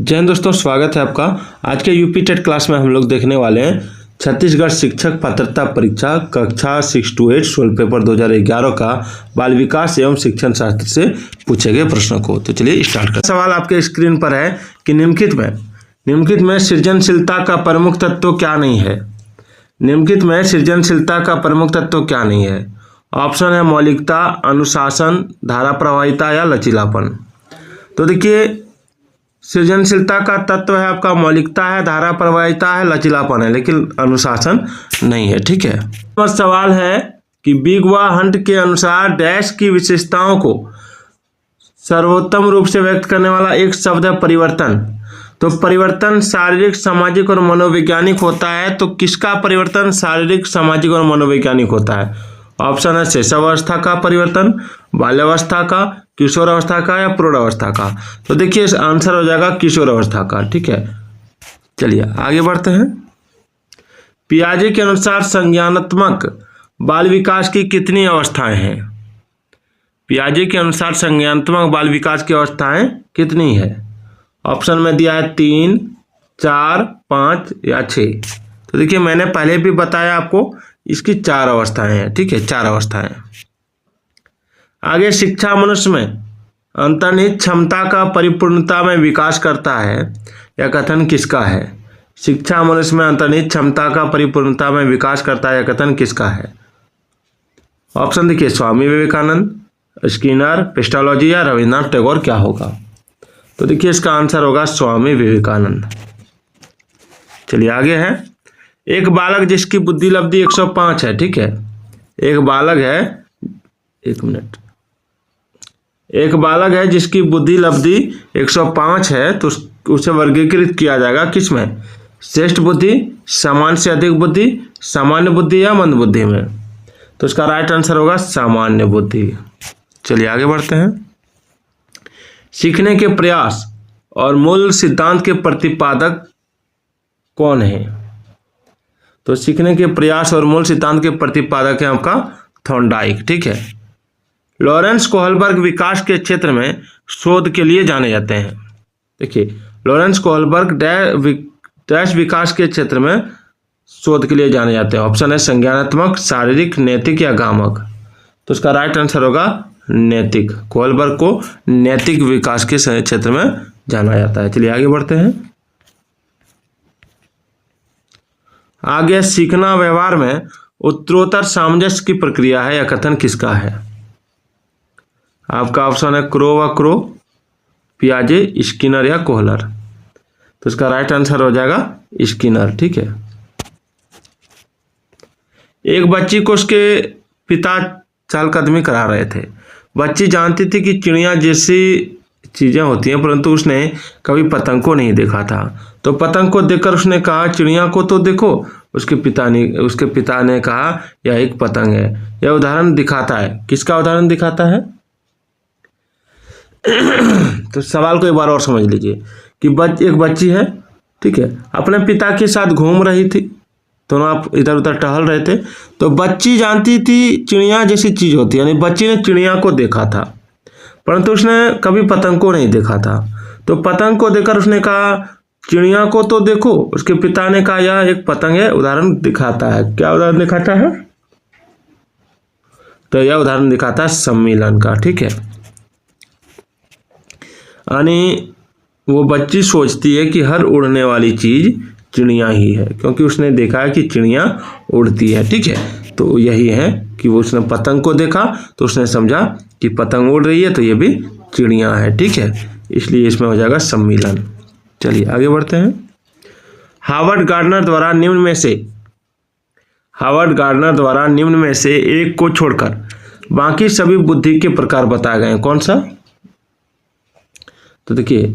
जय हिंद दोस्तों, स्वागत है आपका। आज के यूपी टेट क्लास में हम लोग देखने वाले हैं छत्तीसगढ़ शिक्षक पात्रता परीक्षा कक्षा 6 to 8 सोल पेपर 2011 का बाल विकास एवं शिक्षण शास्त्र से पूछे गए प्रश्नों को। तो चलिए स्टार्ट करते हैं। सवाल आपके स्क्रीन पर है कि निम्नलिखित में सृजनशीलता का प्रमुख तत्व क्या नहीं है। निम्नलिखित में सृजनशीलता का प्रमुख तत्व क्या नहीं है। ऑप्शन है मौलिकता, अनुशासन, धारा प्रवाहिता या लचीलापन। तो देखिए, सृजनशीलता का तत्व है आपका मौलिकता है, धारा प्रवाहिता है, लचीलापन है, लेकिन अनुशासन नहीं है। ठीक है। तो सवाल है कि बिग व हंट के अनुसार डैश की विशेषताओं को सर्वोत्तम रूप से व्यक्त करने वाला एक शब्द है परिवर्तन। तो परिवर्तन शारीरिक, सामाजिक और मनोवैज्ञानिक होता है। तो किसका परिवर्तन शारीरिक, सामाजिक और मनोवैज्ञानिक होता है। ऑप्शन है शैशवावस्था का परिवर्तन, बाल्यावस्था का, किशोरावस्था का या प्रौढ़ावस्था का। तो देखिए आंसर हो जाएगा किशोरावस्था का। ठीक है, चलिए आगे बढ़ते हैं। पियाजे के अनुसार संज्ञानात्मक बाल विकास की कितनी अवस्थाएं हैं। पियाजे के अनुसार संज्ञानात्मक बाल विकास की अवस्थाएं कितनी है। ऑप्शन में दिया है 3, 4, 5 या 6। तो देखिए मैंने पहले भी बताया आपको, इसकी 4 अवस्थाएं हैं। ठीक है, 4 अवस्थाएं। आगे, शिक्षा मनुष्य में अंतर्निहित क्षमता का परिपूर्णता में विकास करता है, यह कथन किसका है। शिक्षा मनुष्य में अंतर्निहित क्षमता का परिपूर्णता में विकास करता है, यह कथन किसका है। ऑप्शन देखिए, स्वामी विवेकानंद, स्किनर, पेस्टोलॉजी या रविन्द्रनाथ टैगोर। क्या होगा। तो देखिए इसका आंसर होगा स्वामी विवेकानंद। चलिए आगे है। एक बालक जिसकी बुद्धि लब्धि 105 है। ठीक है, एक बालक है जिसकी बुद्धि लब्धि 105 है, तो उसे वर्गीकृत किया जाएगा किस में। श्रेष्ठ बुद्धि, सामान्य से अधिक बुद्धि, सामान्य बुद्धि या मंद बुद्धि में। तो इसका राइट आंसर होगा सामान्य बुद्धि। चलिए आगे बढ़ते हैं। सीखने के प्रयास और मूल सिद्धांत के प्रतिपादक कौन है। तो सीखने के प्रयास और मूल सिद्धांत के प्रतिपादक है आपका थॉर्नडाइक। ठीक है। लॉरेंस कोहलबर्ग विकास के क्षेत्र में शोध के लिए जाने जाते हैं। देखिए लॉरेंस कोहलबर्ग डैश विकास के क्षेत्र में शोध के लिए जाने जाते हैं। ऑप्शन है संज्ञानात्मक, शारीरिक, नैतिक या गामक। तो इसका राइट आंसर होगा नैतिक। कोहलबर्ग को नैतिक विकास के क्षेत्र में जाना जाता है। चलिए आगे बढ़ते हैं। आगे, सीखना व्यवहार में उत्तरोत्तर सामंजस्य की प्रक्रिया है, यह कथन किसका है। आपका ऑप्शन है क्रो व क्रो, पियाजे, स्किनर या कोहलर। तो इसका राइट आंसर हो जाएगा स्किनर। ठीक है। एक बच्ची को उसके पिता चहलकदमी करा रहे थे। बच्ची जानती थी कि चिड़िया जैसी चीजें होती हैं, परंतु उसने कभी पतंग को नहीं देखा था। तो पतंग को देखकर उसने कहा चिड़िया को तो देखो। उसके पिता ने कहा यह एक पतंग है। यह उदाहरण दिखाता है, किसका उदाहरण दिखाता है। तो सवाल को एक बार और समझ लीजिए कि एक बच्ची है, ठीक है, अपने पिता के साथ घूम रही थी। दोनों आप इधर उधर टहल रहे थे। तो बच्ची जानती थी चिड़िया जैसी चीज होती है, यानी बच्ची ने चिड़िया को देखा था, परंतु उसने कभी पतंग को नहीं देखा था। तो पतंग को देखकर उसने कहा चिड़िया को तो देखो। उसके पिता ने कहा यह एक पतंग है। उदाहरण दिखाता है, क्या उदाहरण दिखाता है। तो यह उदाहरण दिखाता है सम्मिलन का। ठीक है, यानी वो बच्ची सोचती है कि हर उड़ने वाली चीज चिड़िया ही है, क्योंकि उसने देखा है कि चिड़िया उड़ती है। ठीक है, तो यही है कि वो उसने पतंग को देखा तो उसने समझा कि पतंग उड़ रही है, तो ये भी चिड़िया है। ठीक है, इसलिए इसमें हो जाएगा सम्मिलन। चलिए आगे बढ़ते हैं। हावर्ड गार्डनर द्वारा निम्न में से एक को छोड़कर बाकी सभी बुद्धि के प्रकार बताए गए हैं। कौन सा। तो देखिए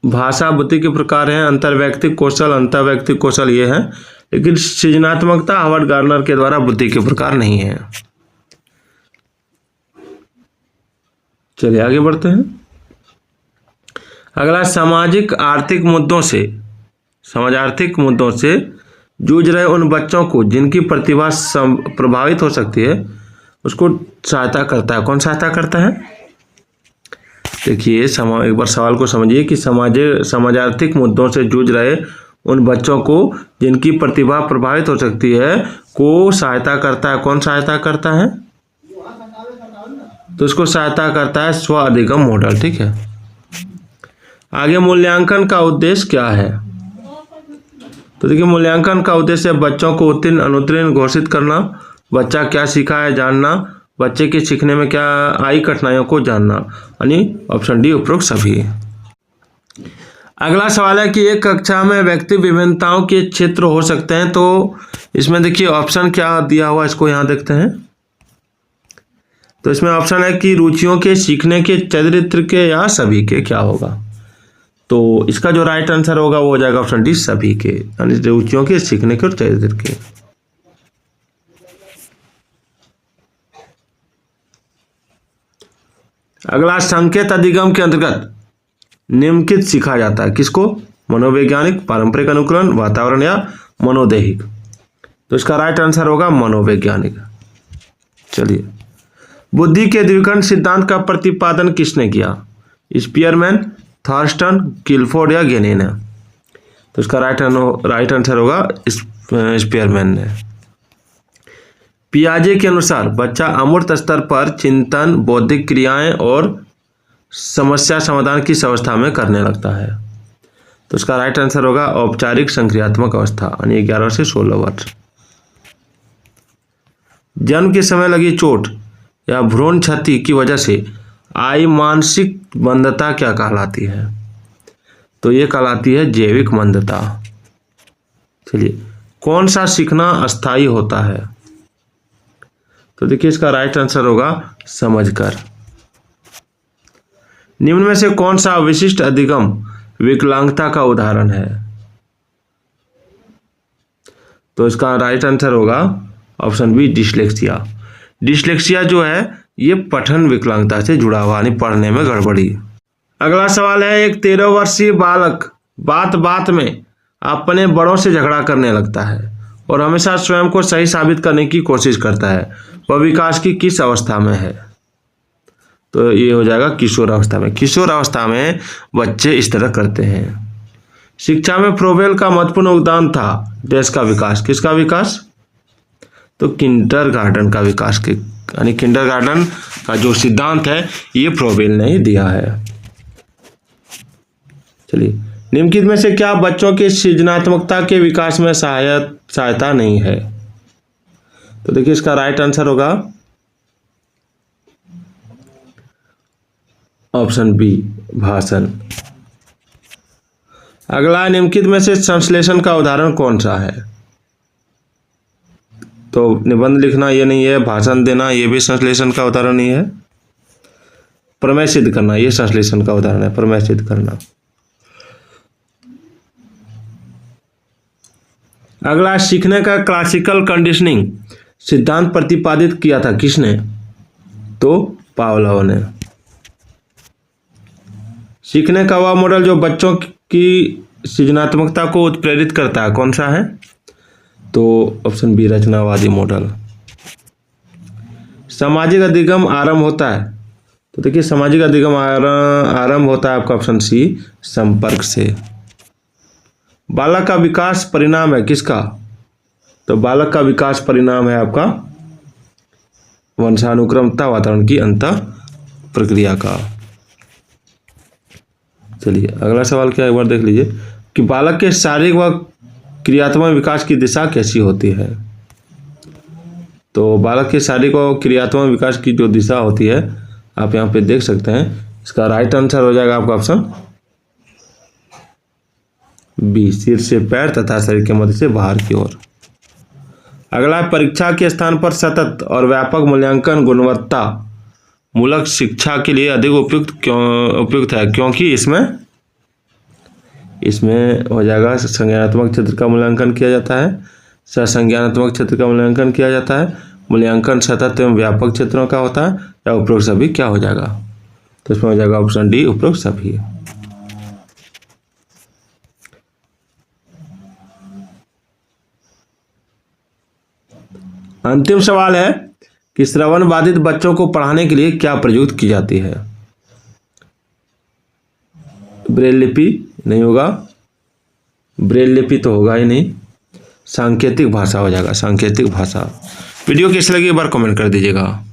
भाषा बुद्धि के प्रकार हैं, अंतर्वैयक्तिक कौशल, अंतर्वैयक्तिक कौशल ये है, लेकिन सृजनात्मकता हावर्ड गार्डनर के द्वारा बुद्धि के प्रकार नहीं है। चलिए आगे बढ़ते हैं। अगला, सामाजिक आर्थिक मुद्दों से जूझ रहे उन बच्चों को जिनकी प्रतिभा प्रभावित हो सकती है, उसको सहायता करता है। कौन सहायता करता है। देखिए एक बार सवाल को समझिए कि समाजार्थिक मुद्दों से जूझ रहे उन बच्चों को जिनकी प्रतिभा प्रभावित हो सकती है को सहायता करता है। कौन सहायता करता है? तो इसको सहायता करता है स्व अधिगम मॉडल। ठीक है, आगे मूल्यांकन का उद्देश्य क्या है? तो देखिए मूल्यांकन का उद्देश्य बच्चों को उत्तीर्ण अनुत्तीर्ण घोषित करना, बच्चा क्या सीखा है जानना, बच्चे के सीखने में क्या आई कठिनाइयों को जानना, यानी ऑप्शन डी उपरोक्त सभी। अगला सवाल है कि एक कक्षा में व्यक्ति विभिन्नताओं के क्षेत्र हो सकते हैं। तो इसमें देखिए ऑप्शन क्या दिया हुआ, इसको यहाँ देखते हैं। तो इसमें ऑप्शन है कि रुचियों के, सीखने के, चरित्र के या सभी के। क्या होगा? तो इसका जो राइट आंसर होगा वो हो जाएगा ऑप्शन डी सभी के, यानी रुचियों के, सीखने के और चरित्र के। अगला संकेत अधिगम के अंतर्गत निम्नलिखित सीखा जाता है। किसको? मनोवैज्ञानिक, पारंपरिक अनुकरण, वातावरण या मनोदैहिक। तो इसका राइट आंसर होगा मनोवैज्ञानिक। चलिए, बुद्धि के द्विखंड सिद्धांत का प्रतिपादन किसने किया? स्पीयरमैन, थॉर्स्टन, किलफोर्ड या गेनेन है। तो इसका राइट आंसर होगा स्पीयरमैन ने। पियाजे के अनुसार बच्चा अमूर्त स्तर पर चिंतन, बौद्धिक क्रियाएं और समस्या समाधान किस अवस्था में करने लगता है? तो इसका राइट आंसर होगा औपचारिक संक्रियात्मक अवस्था, यानी 11 से 16 वर्ष। जन्म के समय लगी चोट या भ्रूण क्षति की वजह से आई मानसिक मंदता क्या कहलाती है? तो ये कहलाती है जैविक मंदता। चलिए, कौन सा सीखना अस्थायी होता है? तो देखिए इसका राइट आंसर होगा समझकर। निम्न में से कौन सा विशिष्ट अधिगम विकलांगता का उदाहरण है? तो इसका राइट आंसर होगा ऑप्शन बी डिसलेक्सिया। डिसलेक्सिया जो है ये पठन विकलांगता से जुड़ा हुआ, यानी पढ़ने में गड़बड़ी। अगला सवाल है, एक 13 वर्षीय बालक बात बात में अपने बड़ों से झगड़ा करने लगता है और हमेशा स्वयं को सही साबित करने की कोशिश करता है। वह विकास की किस अवस्था में है? तो ये हो जाएगा किशोर अवस्था में। किशोर अवस्था में बच्चे इस तरह करते हैं। शिक्षा में फ्रोबेल का महत्वपूर्ण योगदान था देश का विकास। किसका विकास? तो किंडरगार्टन का विकास के, यानी किंडरगार्टन का जो सिद्धांत है ये फ्रोबेल ने ही दिया है। चलिए, निम्नलिखित में से क्या बच्चों के सृजनात्मकता के विकास में सहायता नहीं है? तो देखिए इसका राइट आंसर होगा ऑप्शन बी भाषण। अगला, निम्नलिखित में से संश्लेषण का उदाहरण कौन सा है? तो निबंध लिखना ये नहीं है, भाषण देना ये भी संश्लेषण का उदाहरण नहीं है, प्रमेय सिद्ध करना ये संश्लेषण का उदाहरण है, प्रमेय सिद्ध करना। अगला, सीखने का क्लासिकल कंडीशनिंग सिद्धांत प्रतिपादित किया था किसने? तो पावलोव ने। सीखने का वह मॉडल जो बच्चों की सृजनात्मकता को उत्प्रेरित करता है कौन सा है? तो ऑप्शन बी रचनावादी मॉडल। सामाजिक अधिगम आरंभ होता है। तो देखिए सामाजिक अधिगम आरंभ होता है आपका ऑप्शन सी संपर्क से। बालक का विकास परिणाम है किसका? तो बालक का विकास परिणाम है आपका वंशानुक्रमता वातावरण की अंतः प्रक्रिया का। चलिए अगला सवाल क्या है, एक बार देख लीजिए कि बालक के शारीरिक व क्रियात्मक विकास की दिशा कैसी होती है? तो बालक के शारीरिक व क्रियात्मक विकास की जो दिशा होती है आप यहाँ पे देख सकते हैं। इसका राइट आंसर हो जाएगा आपका ऑप्शन बी, सिर से पैर तथा शरीर के मध्य से बाहर की ओर। अगला, परीक्षा के स्थान पर सतत और व्यापक मूल्यांकन गुणवत्ता मूलक शिक्षा के लिए अधिक उपयुक्त है क्योंकि इसमें हो जाएगा संज्ञानात्मक क्षेत्र का मूल्यांकन किया जाता है, ससंज्ञानात्मक क्षेत्र का मूल्यांकन किया जाता है, मूल्यांकन सतत एवं व्यापक क्षेत्रों का होता है, या उपरोक्त सभी क्या हो जाएगा? तो इसमें हो जाएगा ऑप्शन डी उपरोक्त सभी। अंतिम सवाल है कि श्रवण बाधित बच्चों को पढ़ाने के लिए क्या प्रयुक्त की जाती है? ब्रेल लिपि नहीं होगा, ब्रेल लिपि तो होगा ही नहीं, सांकेतिक भाषा हो जाएगा, सांकेतिक भाषा। वीडियो कैसी लगी एक बार कमेंट कर दीजिएगा।